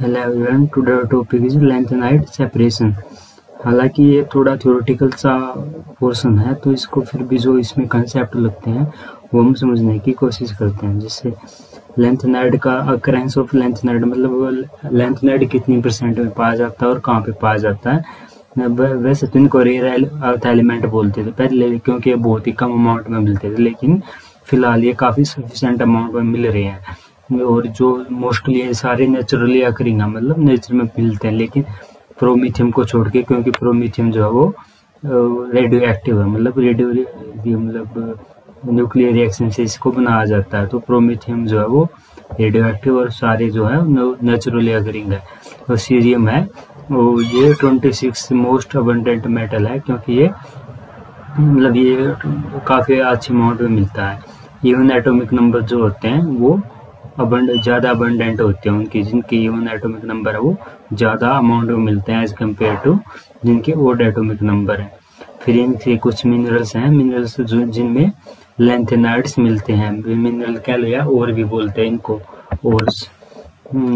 Hello everyone, today topic is lanthanide separation. हालांकि ये थोड़ा थ्योरेटिकल सा पोर्शन है, तो इसको फिर भी जो इसमें कंसेप्ट लगते हैं वो हम समझने की कोशिश करते हैं। जिससे लैंथेनाइड का अकरेंस ऑफ लैंथेनाइड मतलब लैंथेनाइड कितनी परसेंट में पाया जाता है और कहाँ पे पाया जाता है। वैसे तो इनको रेयर अर्थ एलिमेंट बोलते थे पहले, क्योंकि ये बहुत ही कम अमाउंट में मिलते थे, लेकिन फिलहाल ये काफ़ी सफिशेंट अमाउंट में मिल रहे हैं। और जो मोस्टली ये सारे नेचुरली अकरिंग है, मतलब नेचर में मिलते हैं, लेकिन प्रोमीथियम को छोड़ के, क्योंकि प्रोमीथियम जो है वो रेडियो एक्टिव है, मतलब न्यूक्लियर रिएक्शन से इसको बनाया जाता है। तो प्रोमीथियम जो है वो रेडियो एक्टिव और सारे जो है नेचुरली अकरिंग है। और सीरियम है और ये 26 मोस्ट अबंडेंट मेटल है, क्योंकि ये मतलब ये काफ़ी अच्छी अमाउंट में मिलता है। इवन एटॉमिक नंबर जो होते हैं वो ज़्यादा अबंडेंट होते हैं उनकी, जिनके इवन एटॉमिक नंबर है वो ज़्यादा अमाउंट में मिलते हैं एज कम्पेयर टू जिनके ओड एटॉमिक नंबर है। फिर इनके कुछ मिनरल्स हैं, मिनरल्स जो जिनमें लैंथेनाइड्स मिलते हैं। मिनरल क्या लिया और भी बोलते हैं इनको, और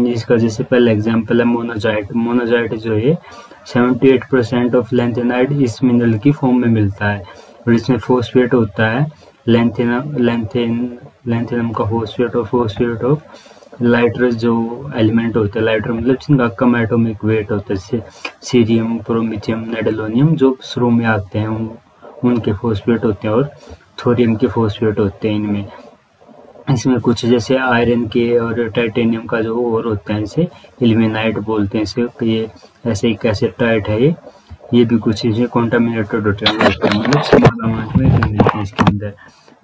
इसका जैसे पहला एग्जांपल है मोनाजाइट। मोनाजाइट जो है 78% ऑफ लैंथेनाइड इस मिनरल की फॉर्म में मिलता है, और इसमें फॉस्फेट होता है लैंथेनम का फॉस्फेट और फॉस्फेट ऑफ लाइटर जो एलिमेंट होता है, लाइटर मतलब जिनका कम एटॉमिक वेट होता है, जैसे सीरियम, प्रोमीथियम, नेडलोनियम जो शुरू में आते हैं उनके फॉस्फेट होते हैं, और थोरियम के फॉस्फेट होते हैं इनमें। इसमें कुछ जैसे आयरन के और टाइटेनियम का जो और होता है, इसे इल्मेनाइट बोलते हैं। इसे ये ऐसे एक एसिटाइट है, ये भी कुछ चीज़ें कॉन्टामिनेटेड होते हैं, मतलब स्मॉल अमाउंट में मिलते हैं इसके अंदर।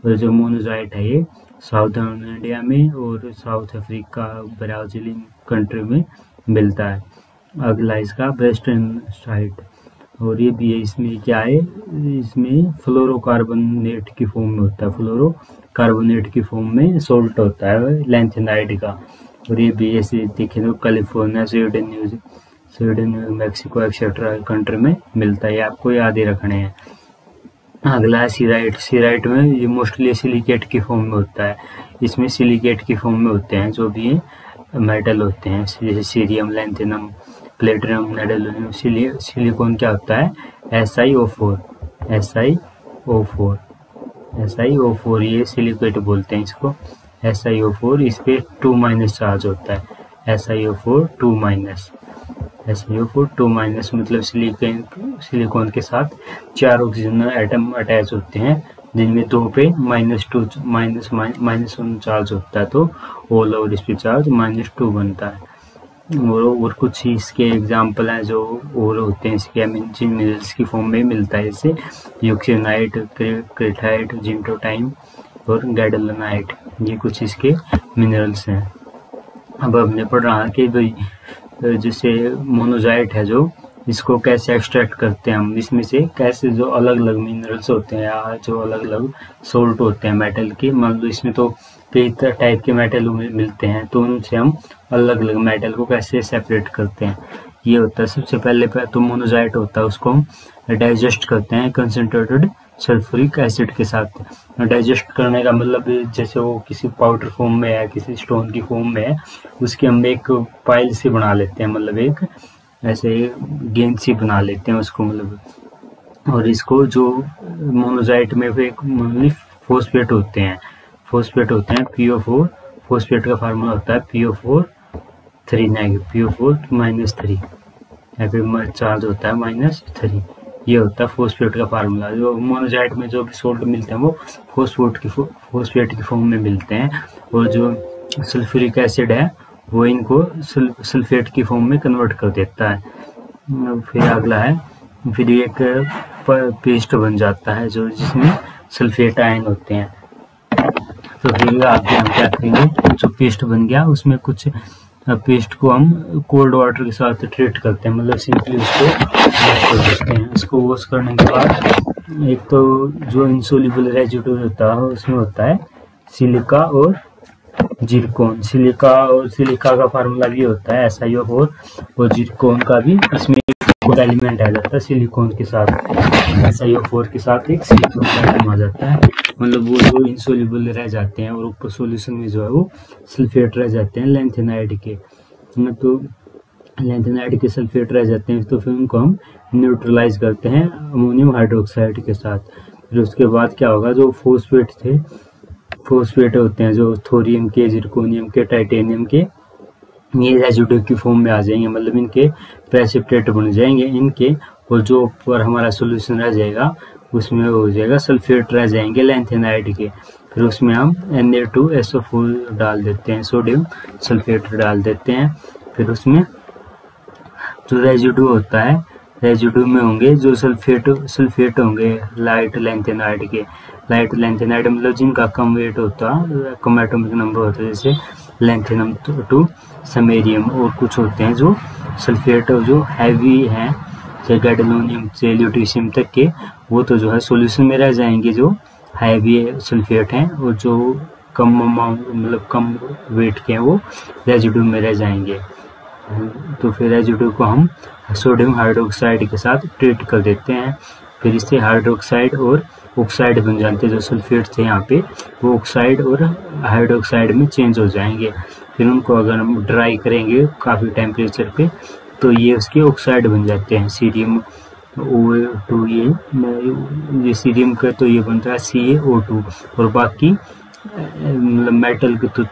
और जो मोनोजाइट है ये साउथर्न इंडिया में और साउथ अफ्रीका, ब्राज़ील कंट्री में मिलता है। अगला इसका वेस्टर्न साइट, और ये भी है। इसमें क्या है, इसमें फ्लोरोकार्बोनेट की फॉर्म में होता है, फ्लोरोकार्बोनेट की फॉर्म में सोल्ट होता है लैंथेनाइड का। और ये भी ऐसे देखें तो California, Sweden, Mexico etcetera country में मिलता है। ये आपको याद ही रखने हैं। अगला है सीराइट। सीराइट में ये मोस्टली सिलिकेट की फॉर्म में होता है। इसमें सिलिकेट की फॉर्म में होते हैं जो भी मेटल होते हैं, जैसे सीरियम, लैंथेनम, प्लेटिनम, नेडलोनियम। सिलिकॉन क्या होता है, SiO4, SiO4 ये सिलिकेट बोलते हैं इसको, SiO4। इस पे 2- चार्ज होता है, SiO4 2- मतलब सिलिकॉन के साथ 4 ऑक्सीजन एटम अटैच होते हैं, जिनमें 2 पे -1 चार्ज होता है, तो ऑल ओवर इस पे चार्ज -2 बनता है। और कुछ इसके एग्जाम्पल हैं जो और होते हैं इसके, जिन मिनरल्स की फॉर्म में मिलता है, जैसे यूक्सिनाइट, क्रेटाइट, जिंटोटाइम और गैडोलिनाइट। ये कुछ इसके मिनरल्स हैं। अब हमने पढ़ रहा कि भाई जैसे मोनोजाइट है जो, इसको कैसे एक्सट्रैक्ट करते हैं हम, इसमें से कैसे जो अलग अलग मिनरल्स होते हैं या जो अलग अलग सोल्ट होते हैं मेटल के, मान लो इसमें तो कई टाइप के मेटल मिलते हैं, तो उनसे हम अलग अलग मेटल को कैसे सेपरेट करते हैं। ये होता है सबसे पहले तो मोनोजाइट होता है, उसको हम डाइजेस्ट करते हैं कंसनट्रेटेड सल्फ्यूरिक एसिड के साथ। डाइजेस्ट करने का मतलब जैसे वो किसी पाउडर फॉर्म में है, किसी स्टोन की फॉर्म में है, उसकी हम एक पाइल सी बना लेते हैं, मतलब एक ऐसे गेंद सी बना लेते हैं उसको, मतलब। और इसको जो मोनोजाइट में एक फॉस्फेट होते हैं PO4। फॉस्फेट का फार्मूला होता है PO4 3- PO4 -3, या फिर चार्ज होता है -3। ये होता है फॉस्फेट का फार्मूला। जो मोनोजाइट में जो भी सोल्ट मिलते हैं वो फॉस्फेट की फॉर्म में मिलते हैं, और जो सल्फ्यूरिक एसिड है वो इनको सल्फेट की फॉर्म में कन्वर्ट कर देता है। फिर अगला है, फिर एक पेस्ट बन जाता है जो जिसमें सल्फेट आयन होते हैं। तो फिर आगे हम क्या करेंगे, जो पेस्ट बन गया उसमें कुछ पेस्ट को हम कोल्ड वाटर के साथ ट्रीट करते हैं, मतलब सिंपली उसको वॉश कर देते हैं। उसको वॉश करने के बाद एक तो जो इंसोल्यूबल रेजिड्यू होता है उसमें होता है सिलिका और जिरकोन। सिलिका का फार्मूला भी होता है SiO4, और जिरकोन का भी इसमें एक एलिमेंट आ जाता है सिलिकॉन के साथ, SiO4 के साथ एक सिलिकॉन का एटम आ जाता है, मतलब वो जो इंसोल्यूबल रह जाते हैं, और ऊपर सॉल्यूशन में जो है वो सल्फेट रह जाते हैं लैंथेनाइड के। तो लैंथेनाइड के सल्फेट रह जाते हैं, तो फिर उनको हम न्यूट्रलाइज करते हैं अमोनियम हाइड्रोक्साइड के साथ। फिर उसके बाद क्या होगा, जो फोस्फेट होते हैं, जो थोरियम के, जिरकोनियम के, टाइटेनियम के, ये रेजिड्यू की फॉर्म में आ जाएंगे, मतलब इनके प्रेसिपिटेट बन जाएंगे इनके, और जो ऊपर हमारा सोल्यूशन रह जाएगा उसमें हो जाएगा सल्फेट रह जाएंगे लैंथेनाइड के। फिर उसमें हम Na2SO4 डाल देते हैं, सोडियम सल्फेट डाल देते हैं। फिर उसमें जो रेजिड्यू होता है, रेजिड्यू में होंगे जो सल्फेट होंगे लाइट लैंथेनाइड के। लाइट लैंथेनाइड मतलब जिनका कम वेट होता है, कम एटॉमिक नंबर होता है, जैसे लैंथेनम टू समेरियम, और कुछ होते हैं जो सल्फेट जो हैवी हैं, जैसे गैडोलिनियम से ल्यूटीशियम तक के, वो तो जो है सॉल्यूशन में रह जाएंगे, जो हैवी सल्फेट हैं, और जो कम अमाउंट मतलब कम वेट के हैं वो रेजिड्यू में रह जाएंगे। तो फिर रेजिड्यू को हम सोडियम हाइड्रोक्साइड के साथ ट्रीट कर देते हैं। फिर इससे हाइड्रोक्साइड और ऑक्साइड बन जाते हैं, जो सल्फेट थे यहाँ पे वो ऑक्साइड और हाइड्रोक्साइड में चेंज हो जाएंगे। फिर उनको अगर हम ड्राई करेंगे काफ़ी टेम्परेचर पे, तो ये उसके ऑक्साइड बन जाते हैं, सीरियम O2, ये सीरियम का तो ये बनता है CaO2, और बाकी मतलब मेटल के तो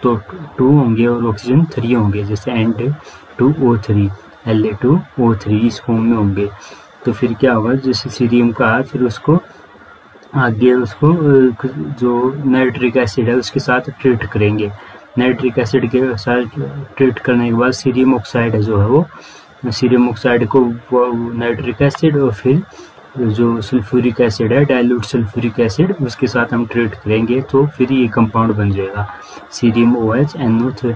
2 होंगे और ऑक्सीजन 3 होंगे, जैसे N2O3, La2O3 इस फॉर्म में होंगे। तो फिर क्या होगा, जैसे सीरियम का है, फिर उसको आगे उसको जो नाइट्रिक एसिड है उसके साथ ट्रीट करेंगे। नाइट्रिक एसिड के साथ ट्रीट करने के बाद सीरियम ऑक्साइड जो है वो, सीरियम ऑक्साइड को नाइट्रिक एसिड और फिर जो सल्फ्यूरिक एसिड है, डाइल्यूट सल्फ्यूरिक एसिड, उसके साथ हम ट्रीट करेंगे, तो फिर ये कंपाउंड बन जाएगा सीरियम OH NO3।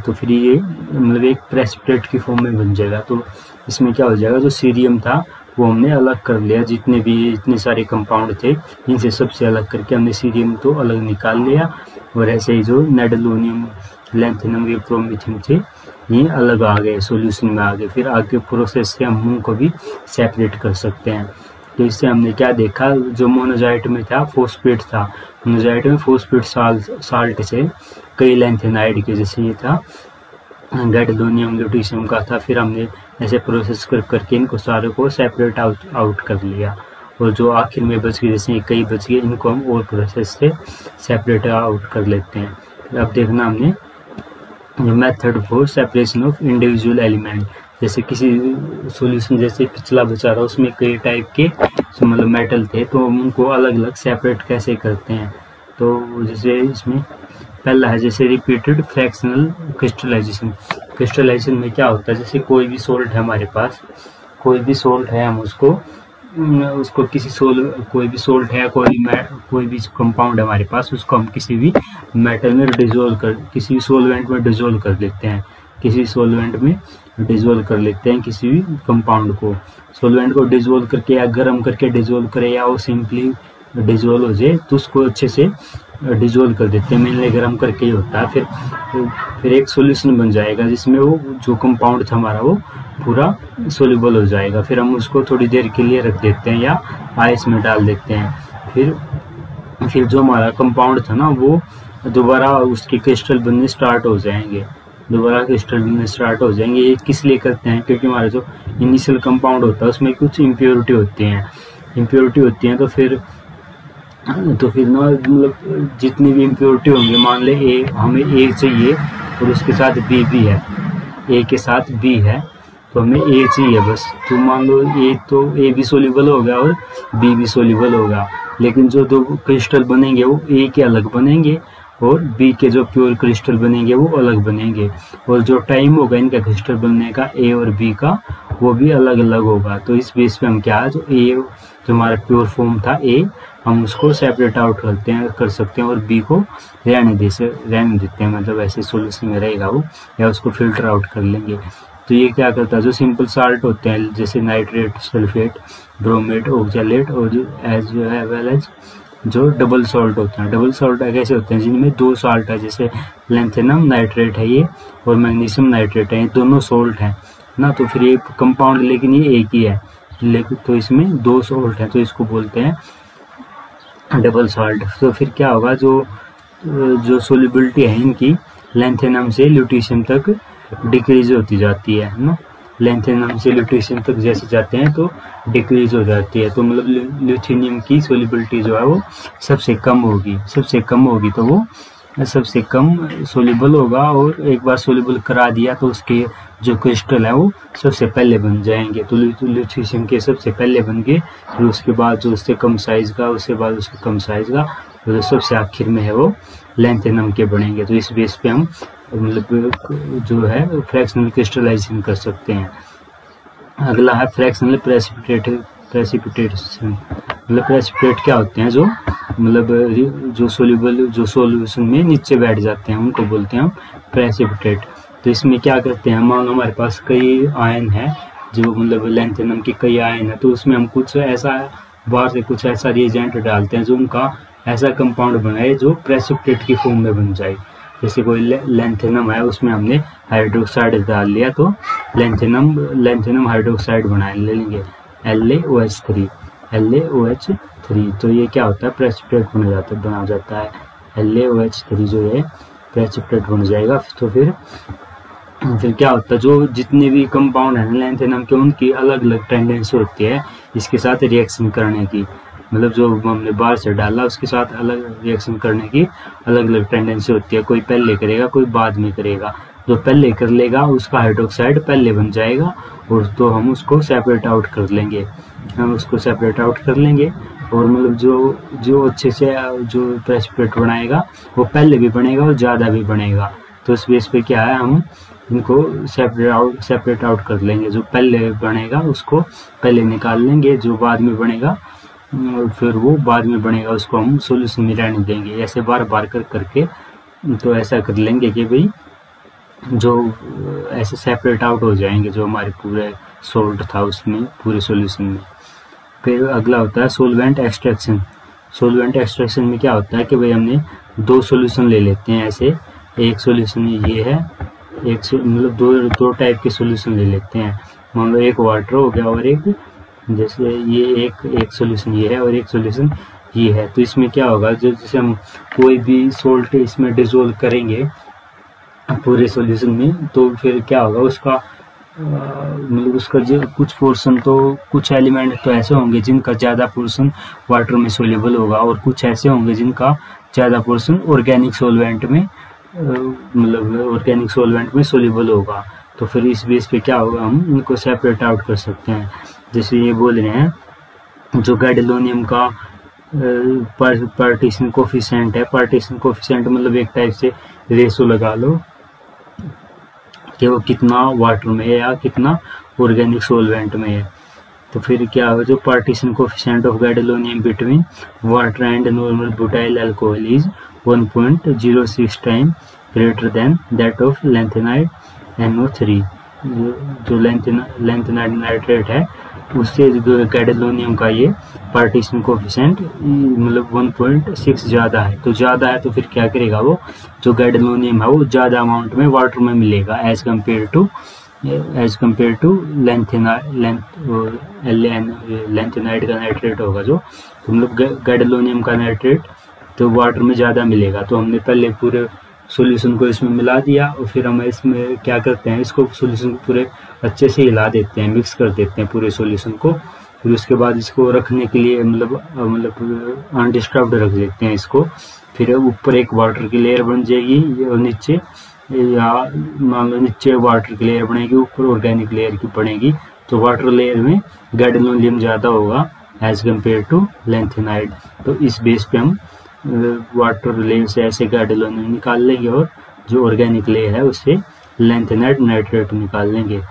तो फिर ये मतलब एक प्रेसिपिटेट की फॉर्म में बन जाएगा। तो इसमें क्या हो जाएगा, जो सीरियम था वो हमने अलग कर लिया, जितने सारे कंपाउंड थे इनसे सबसे अलग करके हमने सीरियम तो अलग निकाल लिया, और ऐसे ही जो नेडलोनियम, लैंथेनम, प्रोमिथियम थे ये अलग आ गए, सॉल्यूशन में आ गए। फिर आगे प्रोसेस से हम उनको भी सेपरेट कर सकते हैं। तो इससे हमने क्या देखा, जो मोनोजाइट में था फॉस्फेट था, मोनोजाइट में फॉस्फेट साल्ट से कई लैंथेनाइड के, जैसे ये था गैडोलिनियम ल्यूटीशियम का था, फिर हमने ऐसे प्रोसेस करके इनको सारे को सेपरेट आउट कर लिया, और जो आखिर में बच गए, जैसे कई बच गए, इनको हम और प्रोसेस से सेपरेट आउट कर लेते हैं। अब देखना हमने method for separation of individual element, जैसे किसी सॉल्यूशन जैसे पिछला बचा रहा उसमें कई टाइप के मतलब मेटल थे, तो उनको अलग अलग सेपरेट कैसे करते हैं। तो जैसे इसमें पहला है जैसे रिपीटेड फ्रैक्शनल क्रिस्टलाइजेशन। क्रिस्टलाइजेशन में क्या होता है, जैसे कोई भी सोल्ट है हमारे पास, कोई भी सोल्ट है, हम उसको कोई भी सोल्ट है, कोई भी कंपाउंड है हमारे पास, उसको हम किसी भी मेटल में किसी भी सॉल्वेंट में डिसॉल्व कर लेते हैं, किसी भी कंपाउंड को, सॉल्वेंट को डिसॉल्व करके या गर्म करके डिसॉल्व करें, या वो सिंपली डिसॉल्व हो जाए तो उसको अच्छे से डिसॉल्व कर देते हैं, मेनली गर्म करके ही होता है। फिर एक सॉल्यूशन बन जाएगा जिसमें वो जो कंपाउंड था हमारा वो पूरा सोल्यूबल हो जाएगा। फिर हम उसको थोड़ी देर के लिए रख देते हैं या आइस में डाल देते हैं। फिर जो हमारा कंपाउंड था ना वो दोबारा उसके क्रिस्टल बनने स्टार्ट हो जाएंगे, ये किस लिए करते हैं, क्योंकि हमारा जो इनिशियल कंपाउंड होता है उसमें कुछ इम्प्योरिटी होती हैं, तो फिर ना मतलब जितनी भी इम्प्योरिटी होंगी, मान ले हमें ए चाहिए और उसके साथ बी भी है, ए के साथ बी है, तो हमें ए चाहिए बस। तो मान लो ए भी सोल्यूबल होगा और बी भी सोल्यूबल होगा, लेकिन जो दो क्रिस्टल बनेंगे वो ए के अलग बनेंगे और बी के जो प्योर क्रिस्टल बनेंगे वो अलग बनेंगे, और जो टाइम होगा इनका क्रिस्टल बनने का ए और बी का वो भी अलग अलग होगा। तो इस बेस पे हम क्या, जो जो हमारा प्योर फॉर्म था ए, हम उसको सेपरेट आउट कर सकते हैं और बी को रहने देते हैं, मतलब ऐसे सॉल्यूशन में रहेगा वो, या उसको फिल्टर आउट कर लेंगे। तो ये क्या करता है, जो सिंपल साल्ट होते हैं जैसे नाइट्रेट, सल्फेट, ब्रोमेट, ऑक्सैलेट, और जो डबल सॉल्ट होते हैं, डबल सॉल्ट कैसे होते हैं, जिनमें दो सॉल्ट है, जैसे लैंथेनम नाइट्रेट है ये और मैग्नीशियम नाइट्रेट है, ये दोनों सॉल्ट हैं ना। तो फिर ये कंपाउंड लेकिन ये एक ही है, लेकिन तो इसमें दो सॉल्ट है, तो इसको बोलते हैं डबल सॉल्ट। तो फिर क्या होगा, जो सोल्युबिलिटी है इनकी लैंथेनम से ल्यूटीशियम तक डिक्रीज होती जाती है ना, लैंथेनम से ल्यूटेशियम तक जैसे जाते हैं तो डिक्रीज हो जाती है। तो मतलब ल्यूथेनियम की सोलिबिलिटी जो है वो सबसे कम होगी तो वो सबसे कम सोल्यूबल होगा, और एक बार सोल्यूबल करा दिया तो उसके जो क्रिस्टल है वो सबसे पहले बन जाएंगे। तो ल्यूथेशियम के सबसे पहले बन गए, फिर उसके बाद जो उससे कम साइज का, उसके बाद उसके कम साइज का, और सबसे आखिर में है वो लैंथेनम के बनेंगे। तो इस बेस पे हम मतलब जो है फ्रैक्शनल क्रिस्टलाइजेशन कर सकते हैं। अगला है फ्रैक्शनल प्रेसिपिटेशन। मतलब प्रेसिपिटेट क्या होते हैं, जो मतलब जो सॉल्यूशन में नीचे बैठ जाते हैं उनको बोलते हैं हम प्रेसिपिटेट। तो इसमें क्या करते हैं, मान लो हमारे पास कई आयन है, जो मतलब लैंथेनम के कई आयन है, तो उसमें हम कुछ ऐसा बाहर से कुछ ऐसा रिएजेंट डालते हैं जो उनका ऐसा कंपाउंड बनाए जो प्रेसिपिटेट की फॉर्म में बन जाए। जैसे कोई लैंथेनम है, उसमें हमने हाइड्रोक्साइड डाल लिया तो लैंथेनम हाइड्रोक्साइड बना लेंगे LaOH3। तो ये क्या होता है, प्रेसिपिटेट बना जाता है। LaOH3 जो है प्रेसिपिटेट बन जाएगा। तो फिर क्या होता है, जो जितने भी कंपाउंड है लैंथेनम के, उनकी अलग अलग टेंडेंसी होती है इसके साथ रिएक्शन करने की। मतलब जो हमने बाहर से डाला उसके साथ अलग रिएक्शन करने की अलग अलग टेंडेंसी होती है। कोई पहले करेगा, कोई बाद में करेगा। जो पहले कर लेगा उसका हाइड्रोक्साइड पहले बन जाएगा, और तो हम उसको सेपरेट आउट कर लेंगे। और मतलब जो अच्छे से जो प्रेसिपिटेट बनाएगा वो पहले भी बनेगा और ज़्यादा भी बनेगा। तो इस बेस पे क्या है, हम इनको सेपरेट आउट कर लेंगे। जो पहले बनेगा उसको पहले निकाल लेंगे, जो बाद में बनेगा फिर वो बाद में बनेगा उसको हम सॉल्यूशन में रहने देंगे। ऐसे बार बार करके तो ऐसा कर लेंगे कि भाई जो ऐसे सेपरेट आउट हो जाएंगे जो हमारे पूरे सोल्ट था उसमें, पूरे सॉल्यूशन में। फिर अगला होता है सॉल्वेंट एक्सट्रैक्शन में क्या होता है कि भाई हमने दो सॉल्यूशन ले लेते हैं। ऐसे एक सॉल्यूशन ये है, मतलब दो टाइप के सॉल्यूशन ले लेते हैं। मान लो एक वाटर हो गया और एक, जैसे ये एक सॉल्यूशन ये है और एक सॉल्यूशन ये है। तो इसमें क्या होगा, जैसे हम कोई भी सोल्ट इसमें डिसोल्व करेंगे पूरे सॉल्यूशन में, तो फिर क्या होगा, उसका मतलब उसका जो कुछ पोर्शन, तो कुछ एलिमेंट तो ऐसे होंगे जिनका ज़्यादा पोर्शन वाटर में सोल्यूबल होगा, और कुछ ऐसे होंगे जिनका ज़्यादा पोर्शन ऑर्गेनिक सॉल्वेंट में सोल्यूबल होगा। तो फिर इस बेस पे क्या होगा, हम उनको सेपरेट आउट कर सकते हैं। जैसे ये बोल रहे हैं जो गैडोलिनियम का पार्टीशन कोफिशिएंट है, पार्टीशन कोफिशिएंट मतलब एक टाइप से रेशो लगा लो कि वो कितना वाटर में है या कितना ऑर्गेनिक सॉल्वेंट में है। तो फिर क्या होगा, जो partition coefficient of gadolinium between water and normal butyl alcohol is 1.06 time greater than that of lanthanide NO3। जो लैंथेनाइड नाइट्रेट है उससे गैडोलिनियम का ये पार्टीशन कोफिशिएंट मतलब 1.6 ज़्यादा है। तो ज़्यादा है तो फिर क्या करेगा, वो जो गैडोलिनियम है वो ज़्यादा अमाउंट में वाटर में मिलेगा एज कम्पेयर टू लैंथेनाइड का नाइट्रेट होगा जो, तो मतलब गैडोलिनियम का नाइट्रेट तो वाटर में ज़्यादा मिलेगा। तो हमने पहले पूरे सॉल्यूशन को इसमें मिला दिया, और फिर हम इसमें क्या करते हैं, इसको सॉल्यूशन को पूरे अच्छे से हिला देते हैं, मिक्स कर देते हैं पूरे सॉल्यूशन को। फिर उसके बाद इसको रखने के लिए मतलब अनडिस्टर्ब्ड रख देते हैं इसको। फिर ऊपर एक वाटर की लेयर बन जाएगी और नीचे, या मान लो नीचे वाटर की लेयर बनेगी, ऊपर ऑर्गेनिक लेयर की बनेगी। तो वाटर लेयर में गैडोलिनियम ज़्यादा होगा एज कम्पेयर टू लैंथेनाइड। तो इस बेस पे हम वाटर लेयर से ऐसे गैडोलिनियम निकाल लेंगे, और जो ऑर्गेनिक लेयर है उससे लैंथेनाइड नाइट्रेट निकाल लेंगे।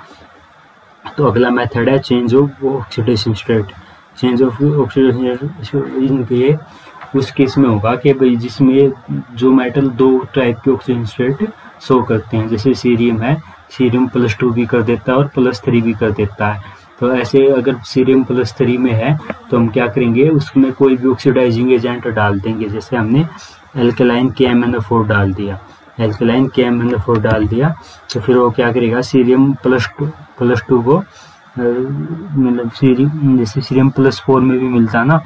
तो अगला मेथड है change of oxidation state. Change of oxidation के उस केस में होगा कि भाई जिसमें जो मेटल दो टाइप के ऑक्सीजन स्टेट शो करते हैं। जैसे सीरियम है, सीरियम +2 भी कर देता है और +3 भी कर देता है। तो ऐसे अगर सीरियम +3 में है तो हम क्या करेंगे, उसमें कोई भी ऑक्सीडाइजिंग एजेंट डाल देंगे। जैसे हमने एल्कलाइन KMnO4 डाल दिया, तो फिर वो क्या करेगा, सीरियम +2 को मतलब जैसे सीरियम +4 में भी मिलता ना,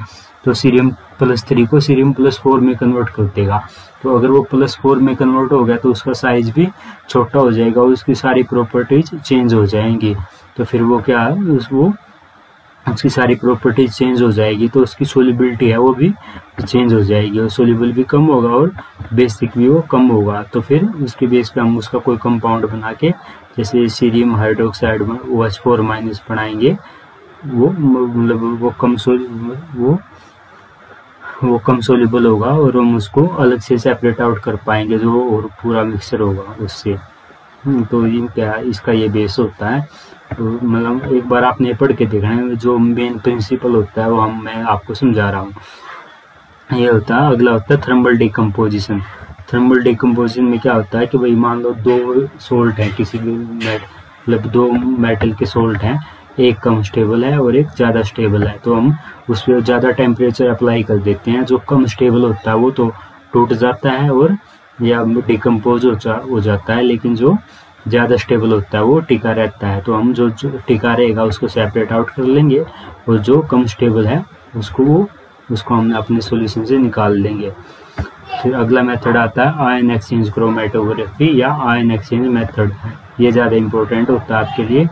तो Cr+3 को Cr+4 में कन्वर्ट कर देगा। तो अगर वो +4 में कन्वर्ट हो गया तो उसका साइज भी छोटा हो जाएगा और उसकी सारी प्रॉपर्टीज चेंज हो जाएंगी। तो फिर वो क्या है, उसकी सारी प्रॉपर्टीज चेंज हो जाएगी, तो उसकी सोल्युबिलिटी है वो भी चेंज हो जाएगी और सोल्यूबल भी कम होगा और बेसिक भी वो कम होगा। तो फिर उसके बेस पे हम उसका कोई कंपाउंड बना के, जैसे सीरियम हाइड्रोक्साइड में OH4- बनाएंगे, वो मतलब वो कम सोल्यूबल होगा और हम उसको अलग से सेपरेट आउट कर पाएंगे जो और पूरा मिक्सचर होगा उससे। तो ये क्या है, इसका ये बेस होता है। तो मतलब एक बार आपने पढ़ के देखना है, जो मेन प्रिंसिपल होता है वो मैं आपको समझा रहा हूँ। ये होता है, अगला होता है थर्मल डिकम्पोजिशन। थर्मल डिकम्पोजिशन में क्या होता है कि भाई मान लो 2 सोल्ट है, किसी भी मतलब 2 मेटल के सोल्ट हैं, एक कम स्टेबल है और एक ज़्यादा स्टेबल है। तो हम उस पर ज़्यादा टेम्परेचर अप्लाई कर देते हैं, जो कम स्टेबल होता है वो तो टूट जाता है और या डिकम्पोज हो जाता है, लेकिन जो ज़्यादा स्टेबल होता है वो टिका रहता है। तो हम जो टिका रहेगा उसको सेपरेट आउट कर लेंगे और जो कम स्टेबल है उसको हम अपने सॉल्यूशन से निकाल लेंगे। फिर अगला मेथड आता है आयन एक्सचेंज क्रोमेटोग्राफी या आयन एक्सचेंज मेथड। ये ज़्यादा इम्पोर्टेंट होता है आपके लिए।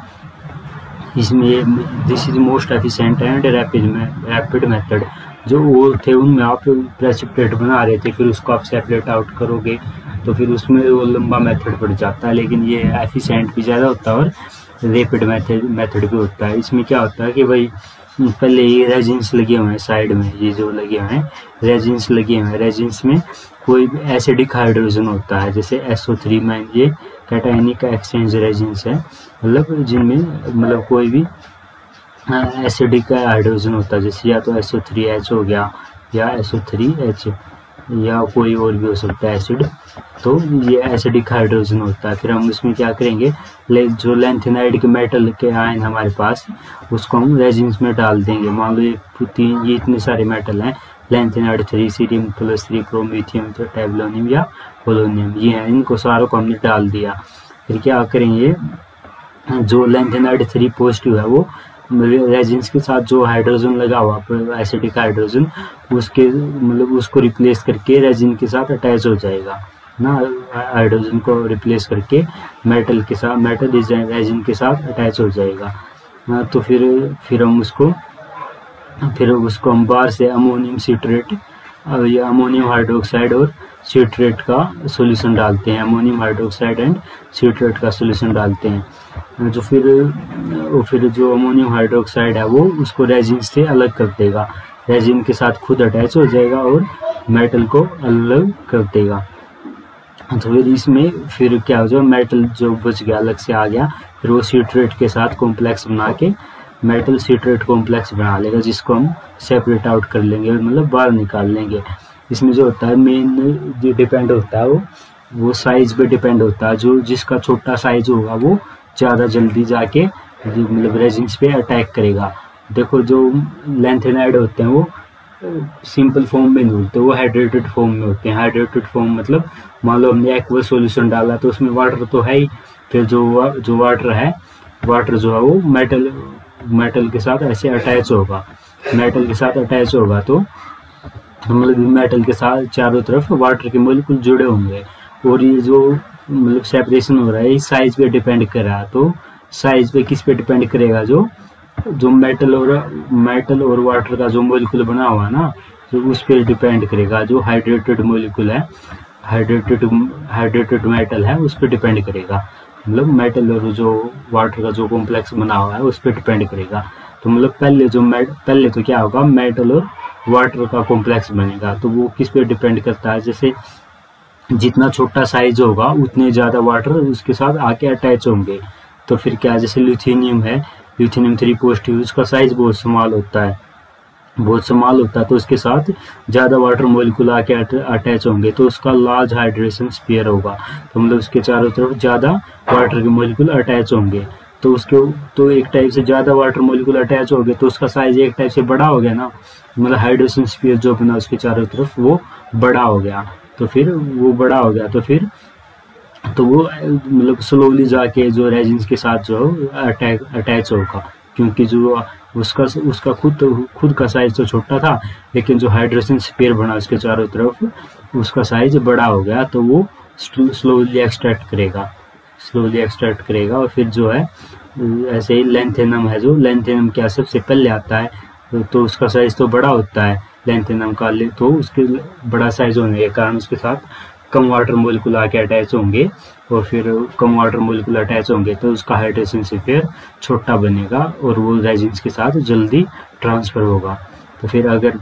इसमें this is most efficient and rapid method. जो वो थे उनमें आप प्रेसिपिटेट बना रहे थे, फिर उसको आप सेपरेट आउट करोगे तो फिर उसमें वो लंबा मेथड पड़ जाता है, लेकिन ये एफिशिएंट भी ज़्यादा होता है और रैपिड मेथड भी होता है। इसमें क्या होता है कि भाई पहले ये रेजिन्स लगे हुए हैं साइड में, ये जो लगे हुए हैं रेजिन्स लगे हुए हैं, रेजिन्स में कोई एसिडिक हाइड्रोजन होता है, जैसे SO3 में ये कैटायनिक एक्सचेंज रेजिन्स है, मतलब जिनमें मतलब कोई भी एसिडिक हाइड्रोजन होता है, जैसे या तो SO3H हो गया या SO3H या कोई और भी हो सकता है एसिड। तो ये एसिडिक हाइड्रोजन होता है। फिर हम इसमें क्या करेंगे, जो लैंथेनाइड के मेटल के आयन हमारे पास, उसको हम रेजिन्स में डाल देंगे। मान लो ये इतने सारे मेटल हैं, लैंथेनाइड 3, Cr+3, प्रोमेथियम, टैबलोनियम या पोलोनियम, ये हैं, इनको सारों को हमने डाल दिया। फिर क्या करेंगे, जो लैंथेनाइड 3 पॉजिटिव है वो रेजिन्स के साथ जो हाइड्रोजन लगा हुआ एसिडिक हाइड्रोजन, उसके मतलब उसको रिप्लेस करके रेजिन के साथ अटैच हो जाएगा ना, हाइड्रोजन को रिप्लेस करके मेटल के साथ, मेटल रेजिन के साथ अटैच हो जाएगा। तो फिर हम उसको हम बाहर से अमोनियम सिट्रेट या अमोनियम हाइड्रोक्साइड और सिट्रेट का सॉल्यूशन डालते हैं, अमोनियम हाइड्रोक्साइड एंड सिट्रेट का सॉल्यूशन डालते हैं। जो फिर जो अमोनियम हाइड्रोक्साइड है वो उसको रेजिन से अलग कर देगा, रेजिन के साथ खुद अटैच हो जाएगा और मेटल को अलग कर देगा। तो फिर इसमें फिर क्या हो जाएगा, मेटल जो बच गया अलग से आ गया, फिर वो सिट्रेट के साथ कॉम्प्लेक्स बना के मेटल सिट्रेट कॉम्प्लेक्स बना लेगा, जिसको हम सेपरेट आउट कर लेंगे, मतलब बाहर निकाल लेंगे। इसमें जो होता है मेन जो डिपेंड होता है वो साइज पे डिपेंड होता है। जो जिसका छोटा साइज होगा वो ज़्यादा जल्दी जाके मतलब रेजिन्स पे अटैक करेगा। देखो जो लैंथेनाइड होते हैं वो सिंपल फॉर्म में नहीं होते, वो हाइड्रेटेड फॉर्म में होते हैं। हाइड्रेटेड फॉर्म मतलब मान लो हमने एक्वस सॉल्यूशन डाला तो उसमें वाटर तो है ही, फिर जो वाटर है, वाटर जो है वो मेटल के साथ ऐसे अटैच होगा, मेटल के साथ अटैच होगा तो मतलब मेटल के साथ चारों तरफ वाटर के मॉलिक्यूल जुड़े होंगे। और ये जो मतलब सेपरेशन हो रहा है इस साइज पे डिपेंड कर रहा है। तो साइज पे किस पे डिपेंड करेगा, जो मेटल और वाटर का जो मॉलिक्यूल बना हुआ है ना, तो उस पर डिपेंड करेगा। जो हाइड्रेटेड मॉलिक्यूल है, हाइड्रेटेड मेटल है, उस पर डिपेंड करेगा, मतलब मेटल और जो वाटर का जो कॉम्प्लेक्स बना हुआ है उस पर डिपेंड करेगा। तो मतलब पहले तो क्या होगा, मेटल और वाटर का कॉम्प्लेक्स बनेगा, तो वो किस पे डिपेंड करता है, जैसे जितना छोटा साइज होगा उतने ज़्यादा वाटर उसके साथ आके अटैच होंगे। तो फिर क्या, जैसे ल्यूथेनियम है, ल्यूथेनियम 3 पॉजिटिव, उसका साइज बहुत स्मॉल होता है, तो उसके साथ ज़्यादा वाटर मॉलिक्यूल आके अटैच होंगे, तो उसका लार्ज हाइड्रेशन स्फीयर होगा, तो मतलब उसके चारों तरफ ज़्यादा वाटर के मॉलिक्यूल अटैच होंगे। तो एक टाइप से ज़्यादा वाटर मॉलिक्यूल अटैच हो गए तो उसका साइज एक टाइप से बड़ा हो गया ना, मतलब हाइड्रेशन स्फीयर जो बना उसके चारों तरफ वो बड़ा हो गया। तो फिर वो बड़ा हो गया तो वो मतलब स्लोली जाके जो रेजिन्स के साथ जो अटैच होगा, क्योंकि जो उसका खुद का साइज तो छोटा था, लेकिन जो हाइड्रोजन स्फीयर बना उसके चारों तरफ उसका साइज बड़ा हो गया, तो वो स्लोली एक्सट्रैक्ट करेगा और फिर जो है ऐसे ही लेंथेनम है, जो लेंथेनम क्या सबसे पहले आता है, तो उसका साइज तो बड़ा होता है लेंथेनम का, तो उसके बड़ा साइज होने के कारण उसके साथ कम वाटर मोलिकुल आके अटैच होंगे, और फिर कम वाटर मोलिकुल अटैच होंगे तो उसका हाइड्रोजन स्फीयर छोटा बनेगा और वो रेजिन्स के साथ जल्दी ट्रांसफर होगा। तो फिर अगर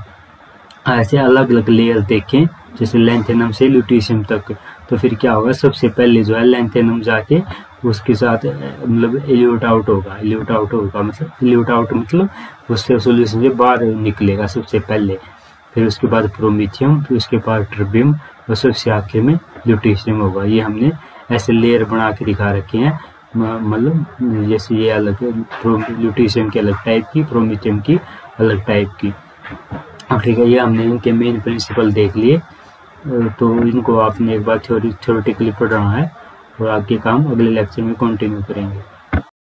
ऐसे अलग अलग लेयर देखें जैसे लेंथेनम से ल्यूटीशियम तक, तो फिर क्या होगा, सबसे पहले जो है लेंथेनम जाके उसके साथ मतलब इल्यूट आउट होगा मतलब उससे सॉल्यूशन से बाहर निकलेगा सबसे पहले, फिर उसके बाद प्रोमीथियम, फिर उसके बाद टर्बियम और सबसे आखिर में ल्यूटीशियम होगा। ये हमने ऐसे लेयर बना के दिखा रखे हैं, मतलब जैसे ये अलग ल्यूटीशियम की अलग टाइप की, प्रोमीथियम की अलग टाइप की। ठीक है, ये हमने इनके मेन प्रिंसिपल देख लिए, तो इनको आपने एक बार थ्योरेटिकली पढ़ना है और आगे काम अगले लेक्चर में कंटिन्यू करेंगे।